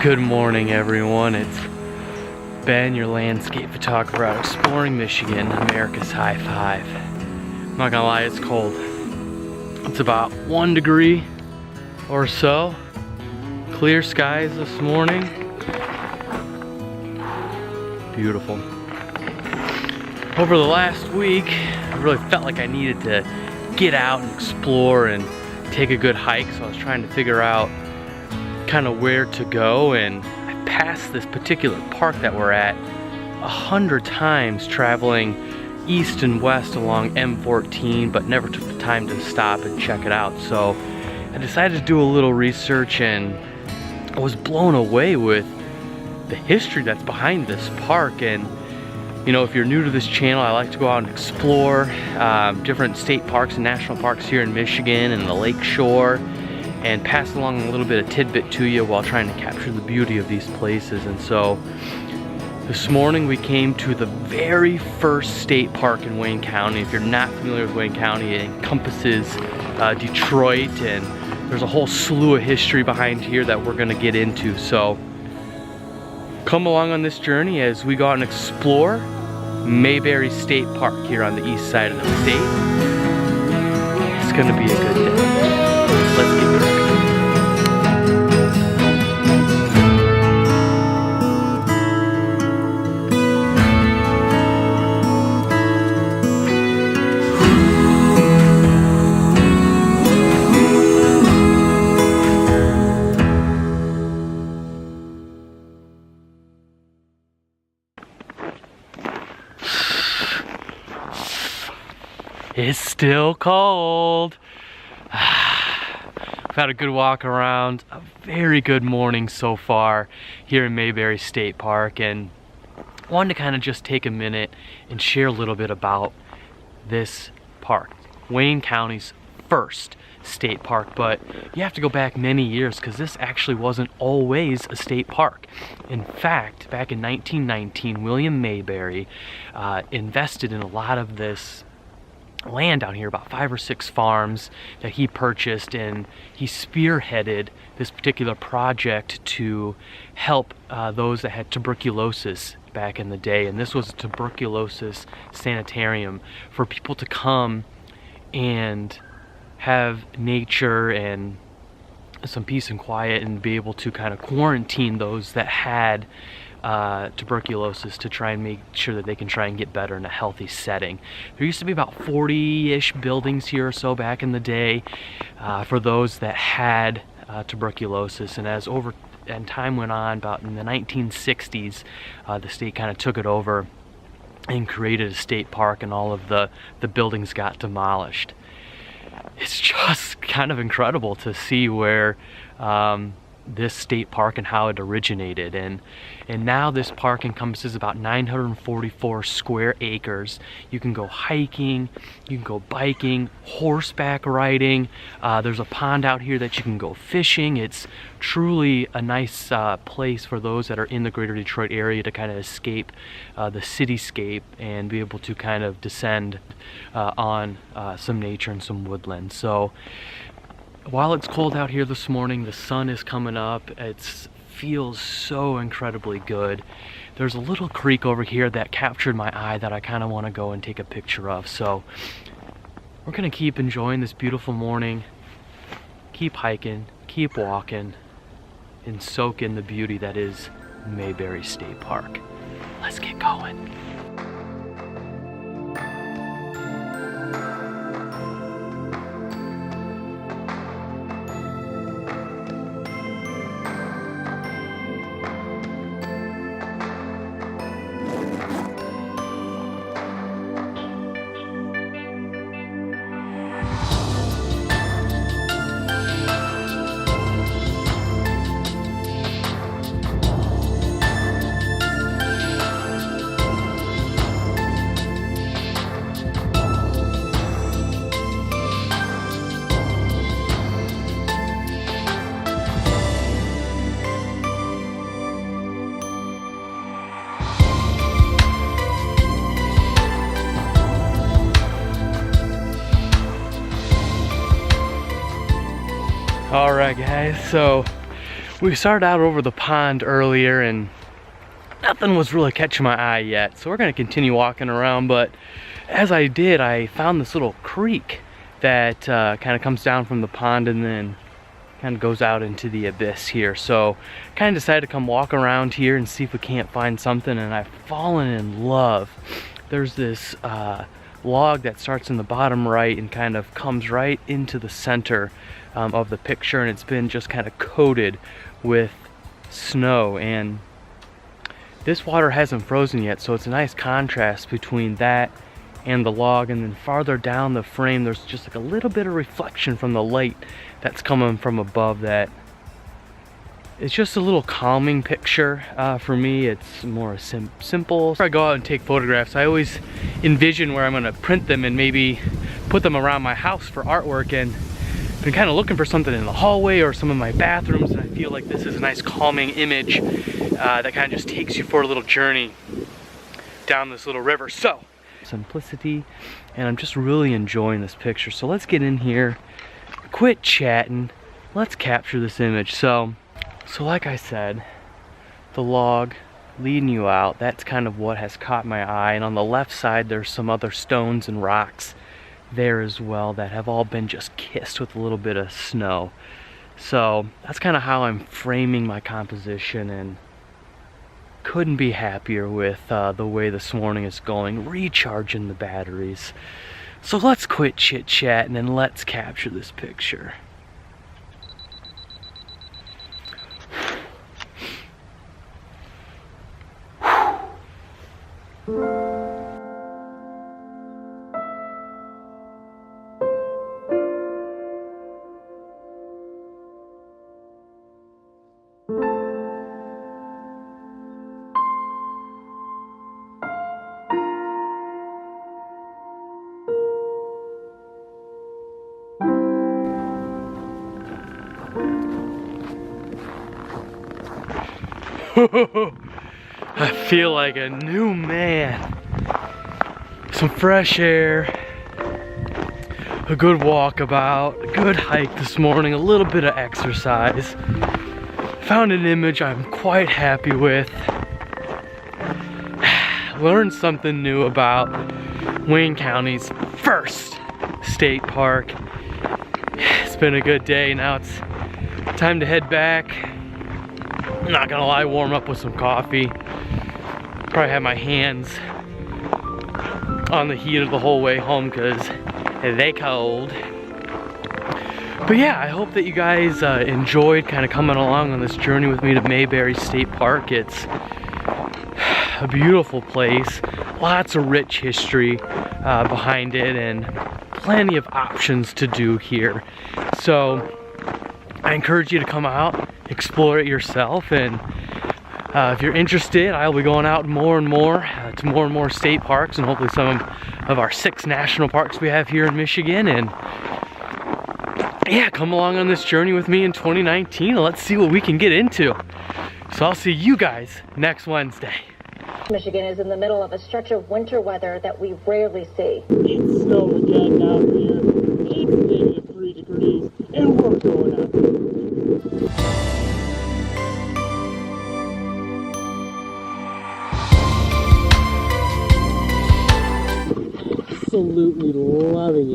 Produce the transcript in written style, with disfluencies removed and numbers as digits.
Good morning, everyone. It's Ben, your landscape photographer out exploring Michigan, America's high five. I'm not gonna lie, it's cold. It's about 1 degree or so. Clear skies this morning. Beautiful. Over the last week, I really felt like I needed to get out and explore and take a good hike, so I was trying to figure out kind of where to go, and I passed this particular park that we're at 100 times, traveling east and west along M14, but never took the time to stop and check it out. So I decided to do a little research, and I was blown away with the history that's behind this park. And you know, if you're new to this channel, I like to go out and explore different state parks and national parks here in Michigan and the lake shore, and pass along a little bit of tidbit to you while trying to capture the beauty of these places. And so this morning we came to the very first state park in Wayne County. If you're not familiar with Wayne County, it encompasses Detroit, and there's a whole slew of history behind here that we're gonna get into. So come along on this journey as we go out and explore Mayberry State Park here on the east side of the state. It's gonna be a good day. Let's get going. It's still cold. We've had a good walk around, a very good morning so far here in Mayberry State Park, and I wanted to kind of just take a minute and share a little bit about this park, Wayne County's first state park. But you have to go back many years, because this actually wasn't always a state park. In fact, back in 1919, William Mayberry invested in a lot of this land down here, about 5 or 6 farms that he purchased, and he spearheaded this particular project to help those that had tuberculosis back in the day. And this was a tuberculosis sanitarium for people to come and have nature and some peace and quiet, and be able to kind of quarantine those that had tuberculosis, to try and make sure that they can try and get better in a healthy setting. There used to be about 40-ish buildings here or so back in the day for those that had tuberculosis. And as time went on, about in the 1960s, the state kind of took it over and created a state park, and all of the buildings got demolished. It's just kind of incredible to see where this state park and how it originated, and now this park encompasses about 944 square acres. You can go hiking, you can go biking, horseback riding. There's a pond out here that you can go fishing. It's truly a nice place for those that are in the greater Detroit area to kind of escape the cityscape and be able to kind of descend on some nature and some woodland. So while it's cold out here this morning, the sun is coming up. It feels so incredibly good. There's a little creek over here that captured my eye that I kind of want to go and take a picture of. So we're gonna keep enjoying this beautiful morning, keep hiking, keep walking, and soak in the beauty that is Mayberry State Park. Let's get going. All right, guys, so We started out over the pond earlier and nothing was really catching my eye yet, so we're gonna continue walking around. But as I did, I found this little creek that kind of comes down from the pond and then kind of goes out into the abyss here. So kind of decided to come walk around here and see if we can't find something, and I've fallen in love. There's this log that starts in the bottom right and kind of comes right into the center of the picture, and it's been just kind of coated with snow, and this water hasn't frozen yet, so it's a nice contrast between that and the log. And then farther down the frame there's just like a little bit of reflection from the light that's coming from above. That it's just a little calming picture for me. It's more simple. Before I go out and take photographs, I always envision where I'm going to print them and maybe put them around my house for artwork, and been kind of looking for something in the hallway or some of my bathrooms, and I feel like this is a nice calming image that kind of just takes you for a little journey down this little river. So simplicity, and I'm just really enjoying this picture. So let's get in here, quit chatting, let's capture this image. So like I said, the log leading you out, that's kind of what has caught my eye, and on the left side there's some other stones and rocks there as well that have all been just kissed with a little bit of snow. So that's kind of how I'm framing my composition, and couldn't be happier with the way this morning is going, recharging the batteries. So let's quit chit chat and then let's capture this picture. I feel like a new man. Some fresh air, a good walkabout, a good hike this morning, a little bit of exercise. Found an image I'm quite happy with. Learned something new about Wayne County's first state park. It's been a good day. Now it's time to head back. I'm not gonna lie, warm up with some coffee. Probably have my hands on the heater the whole way home because they cold. But yeah, I hope that you guys enjoyed kind of coming along on this journey with me to Mayberry State Park. It's a beautiful place, lots of rich history behind it, and plenty of options to do here. So I encourage you to come out, explore it yourself, and if you're interested, I'll be going out more and more to more and more state parks, and hopefully some of our 6 national parks we have here in Michigan. And yeah, come along on this journey with me in 2019 and let's see what we can get into. So I'll see you guys next Wednesday. Michigan is in the middle of a stretch of winter weather that we rarely see. It's snowing again down here. It's -3 degrees, and we're going up. Absolutely loving it.